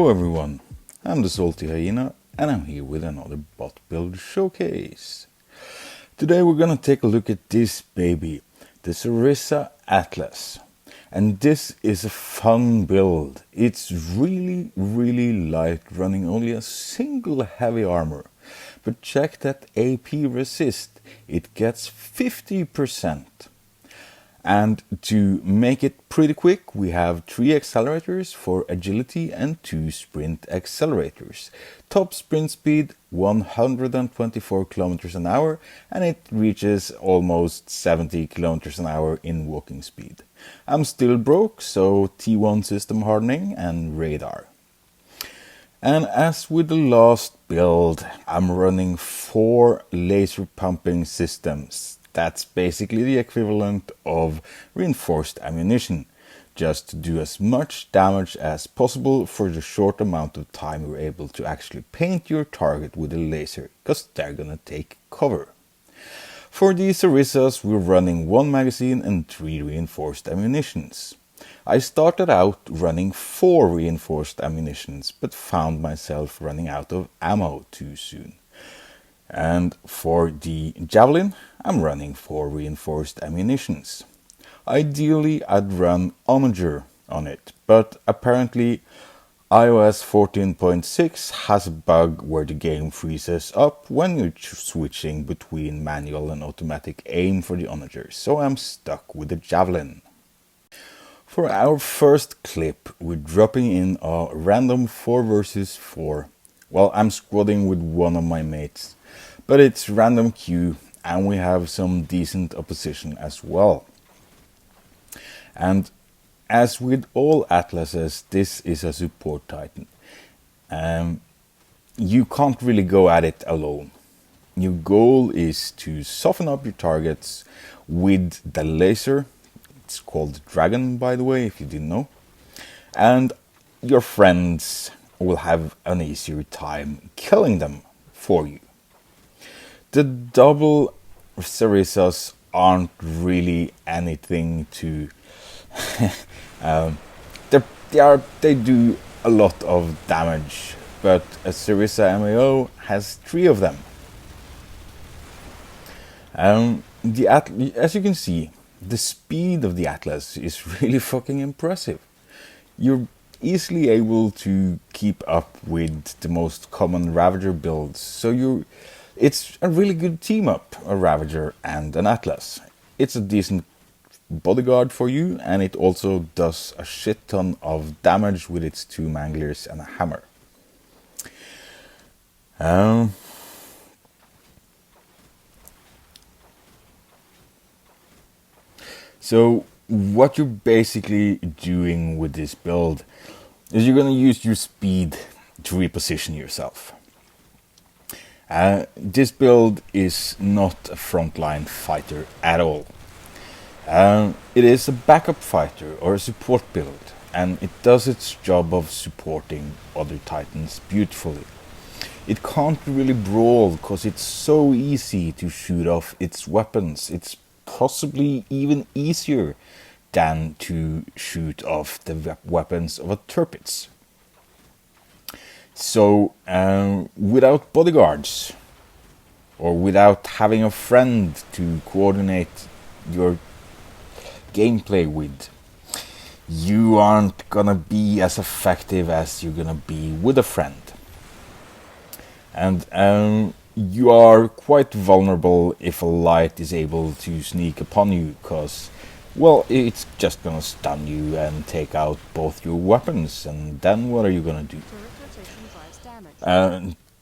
Hello everyone, I'm the Salty Hyena and I'm here with another bot build showcase. Today we're gonna take a look at this baby, the Sarisa Atlas. And this is a fun build. It's really light, running only a single heavy armor. But check that AP resist, it gets 50%. And to make it pretty quick, we have 3 accelerators for agility and 2 sprint accelerators. Top sprint speed 124 kilometers an hour, and it reaches almost 70 kilometers an hour in walking speed. I'm still broke, so T1 system hardening and radar. And as with the last build, I'm running 4 laser pumping systems. That's basically the equivalent of reinforced ammunition, just to do as much damage as possible for the short amount of time you're able to actually paint your target with a laser, because they're gonna take cover. For these Sarisas, we're running 1 magazine and 3 reinforced ammunitions. I started out running 4 reinforced ammunitions, but found myself running out of ammo too soon. And for the javelin, I'm running 4 reinforced ammunitions. Ideally, I'd run onager on it, but apparently iOS 14.6 has a bug where the game freezes up when you're switching between manual and automatic aim for the onager, so I'm stuck with the javelin. For our first clip, we're dropping in a random 4 versus 4. Well, I'm squadding with one of my mates, but it's random queue and we have some decent opposition as well. And as with all Atlases, this is a support titan. You can't really go at it alone. Your goal is to soften up your targets with the laser. It's called Dragon, by the way, if you didn't know. And your friends will have an easier time killing them for you. The double Sarisas aren't really anything to... they do a lot of damage, but a Sarisa MAO has 3 of them. As you can see, the speed of the Atlas is really fucking impressive. You're easily able to keep up with the most common Ravager builds, so it's a really good team up, a Ravager and an Atlas. It's a decent bodyguard for you, and it also does a shit ton of damage with its 2 manglers and a hammer. So what you're basically doing with this build is you're going to use your speed to reposition yourself. This build is not a frontline fighter at all. It is a backup fighter or a support build, and it does its job of supporting other titans beautifully. It can't really brawl because it's so easy to shoot off its weapons. It's possibly even easier than to shoot off the weapons of a Tirpitz. So, without bodyguards, or without having a friend to coordinate your gameplay with, you aren't gonna be as effective as you're gonna be with a friend. And you are quite vulnerable if a light is able to sneak upon you, because, well, it's just gonna stun you and take out both your weapons, and then what are you gonna do?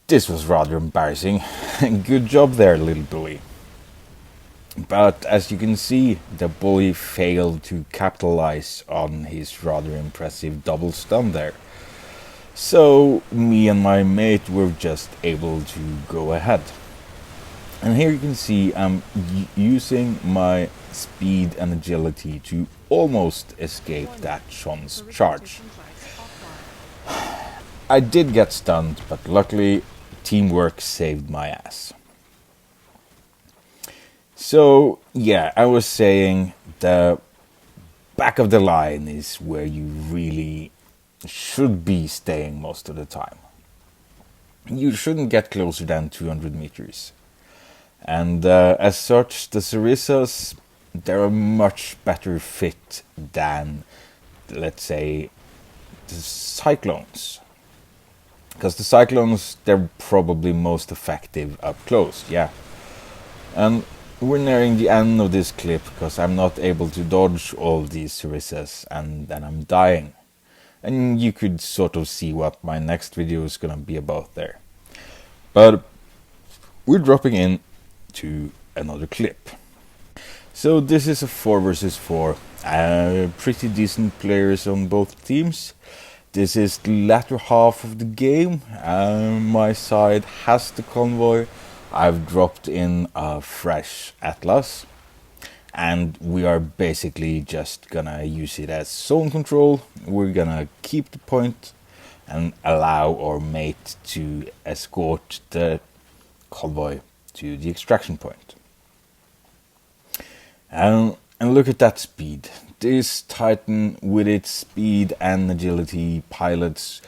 This was rather embarrassing. Good job there, little bully. But as you can see, the bully failed to capitalize on his rather impressive double stun there. So me and my mate were just able to go ahead. And here you can see I'm using my speed and agility to almost escape that Sean's charge. I did get stunned, but luckily teamwork saved my ass. So yeah, I was saying the back of the line is where you really should be staying most of the time. You shouldn't get closer than 200 meters. And as such, the sarisas, they're a much better fit than, let's say, the cyclones. Because the cyclones, they're probably most effective up close, yeah. And we're nearing the end of this clip because I'm not able to dodge all these sarisas and then I'm dying. And you could sort of see what my next video is gonna be about there. But we're dropping in to another clip. So this is a 4 versus 4. Pretty decent players on both teams. This is the latter half of the game. My side has the convoy. I've dropped in a fresh Atlas. And we are basically just gonna use it as zone control. We're gonna keep the point and allow our mate to escort the convoy to the extraction point. And look at that speed. This Titan with its speed and agility pilots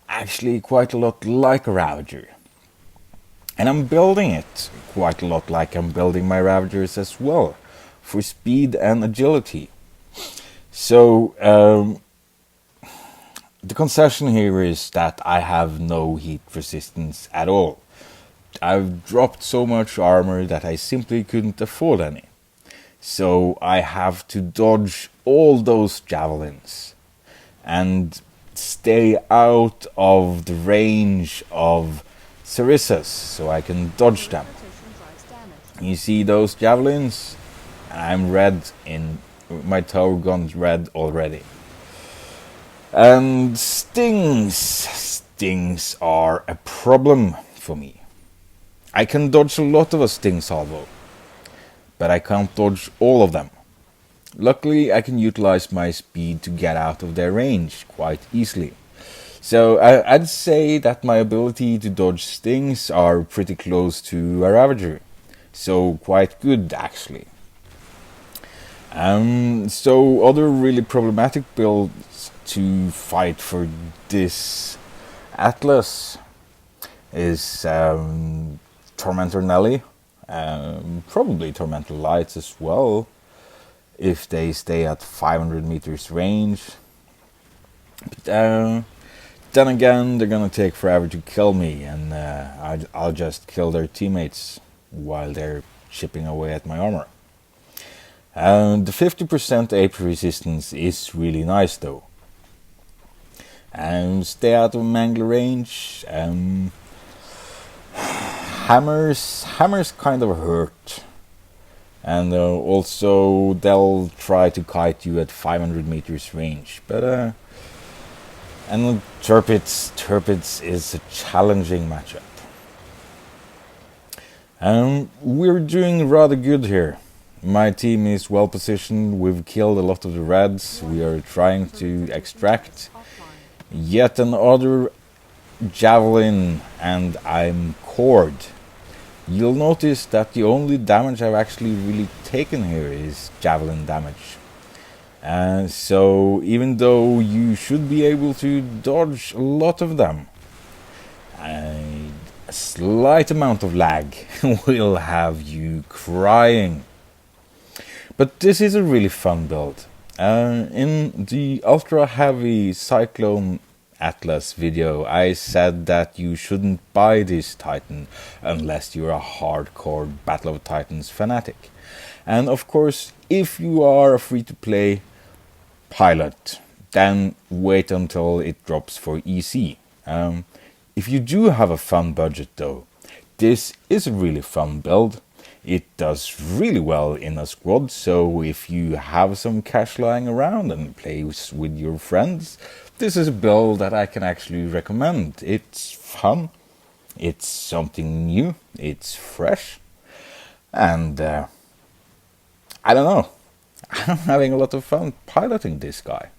actually quite a lot like a Ravager. And I'm building it quite a lot like I'm building my Ravagers as well, for speed and agility. So the concession here is that I have no heat resistance at all. I've dropped so much armor that I simply couldn't afford any. So I have to dodge all those javelins and stay out of the range of sarisas so I can dodge them. You see those javelins? I'm red in my tower gun's red already. And stings are a problem for me. I can dodge a lot of a sting salvo, but I can't dodge all of them. Luckily, I can utilize my speed to get out of their range quite easily. So I'd say that my ability to dodge stings are pretty close to a Ravager. So quite good actually. So other really problematic builds to fight for this Atlas is Tormentor Nelly, probably Tormentor Lights as well, if they stay at 500 meters range. But then again, they're gonna take forever to kill me, and I'll just kill their teammates while they're chipping away at my armor. The 50% AP resistance is really nice though. Stay out of mangler range. Hammers kind of hurt. And also they'll try to kite you at 500 meters range. But and Turpits is a challenging matchup. We're doing rather good here. My team is well positioned. We've killed a lot of the reds. We are trying to extract yet another javelin, and I'm cored. You'll notice that the only damage I've actually really taken here is javelin damage. So even though you should be able to dodge a lot of them, a slight amount of lag will have you crying. But this is a really fun build. In the ultra heavy Cyclone Atlas video, I said that you shouldn't buy this Titan unless you're a hardcore Battle of Titans fanatic. And of course, if you are a free-to-play pilot, then wait until it drops for EC. If you do have a fun budget though, this is a really fun build. It does really well in a squad, so if you have some cash lying around and play with your friends, this is a build that I can actually recommend. It's fun, it's something new, it's fresh, and I don't know, I'm having a lot of fun piloting this guy.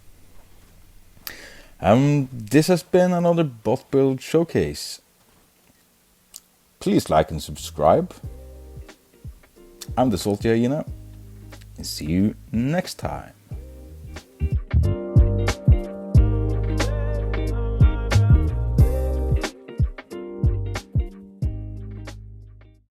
This has been another bot build showcase. Please like and subscribe. I'm the Salty Hyena, and see you next time.